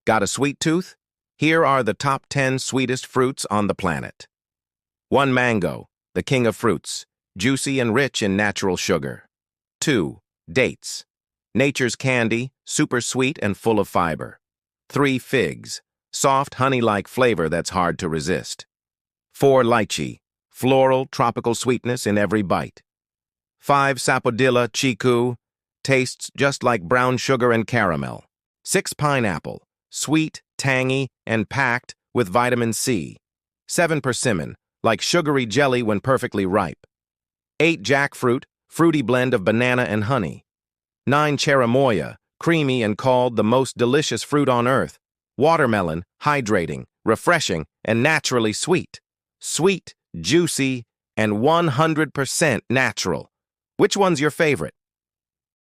Got a sweet tooth? Here are the top 10 sweetest fruits on the planet. 1. Mango, the king of fruits, juicy and rich in natural sugar. 2. Dates, nature's candy, super sweet and full of fiber. 3. Figs, soft honey-like flavor that's hard to resist. 4. Lychee, floral, tropical sweetness in every bite. 5. Sapodilla, chiku, tastes just like brown sugar and caramel. 6. Pineapple, sweet, tangy, and packed with vitamin C. 7. Persimmon, like sugary jelly when perfectly ripe. 8. Jackfruit, fruity blend of banana and honey. 9. Cherimoya, creamy and called the most delicious fruit on earth. Watermelon, hydrating, refreshing, and naturally sweet. Sweet, juicy, and 100% natural. Which one's your favorite?